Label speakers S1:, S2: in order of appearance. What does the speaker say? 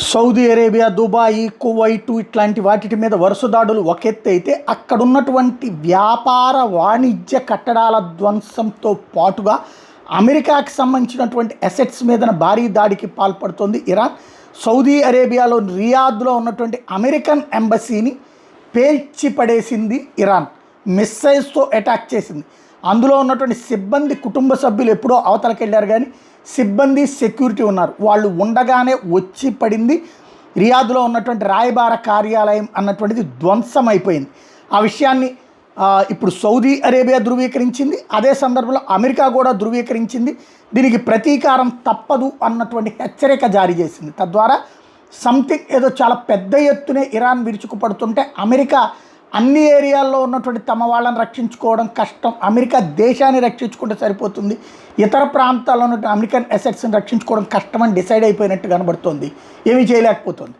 S1: Saudi Arabia, Dubai, Kuwait ఇట్లాంటి వాటి మీద వరుస దాడులు ఒక ఎత్తు అయితే, అక్కడ ఉన్నటువంటి వ్యాపార వాణిజ్య కట్టడాల ధ్వంసంతో పాటుగా అమెరికాకి సంబంధించినటువంటి అసెట్స్ మీద భారీ దాడికి పాల్పడుతోంది ఇరాన్. సౌదీ అరేబియాలో రియాద్లో ఉన్నటువంటి అమెరికన్ ఎంబసీని పేల్చి పడేసింది ఇరాన్. మిస్సైల్స్తో అటాక్ చేసింది. అందులో ఉన్నటువంటి సిబ్బంది కుటుంబ సభ్యులు ఎప్పుడో అవతలకి వెళ్ళారు, కానీ సిబ్బంది సెక్యూరిటీ ఉన్నారు. వాళ్ళు ఉండగానే వచ్చి పడింది. రియాద్లో ఉన్నటువంటి రాయబార కార్యాలయం అన్నటువంటిది ధ్వంసం అయిపోయింది. ఆ విషయాన్ని ఇప్పుడు సౌదీ అరేబియా ధృవీకరించింది. అదే సందర్భంలో అమెరికా కూడా ధృవీకరించింది. దీనికి ప్రతీకారం తప్పదు అన్నటువంటి హెచ్చరిక జారీ చేసింది. తద్వారా సంథింగ్ ఏదో చాలా పెద్ద ఎత్తునే ఇరాన్ విరుచుకుపడుతుంటే, అమెరికా అన్ని ఏరియాల్లో ఉన్నటువంటి తమ వాళ్ళని రక్షించుకోవడం కష్టం, అమెరికా దేశాన్ని రక్షించుకుంటే సరిపోతుంది, ఇతర ప్రాంతాల్లో ఉన్నటువంటి అమెరికన్ అసెట్స్ని రక్షించుకోవడం కష్టమని డిసైడ్ అయిపోయినట్టు కనబడుతోంది. ఏమీ చేయలేకపోతుంది.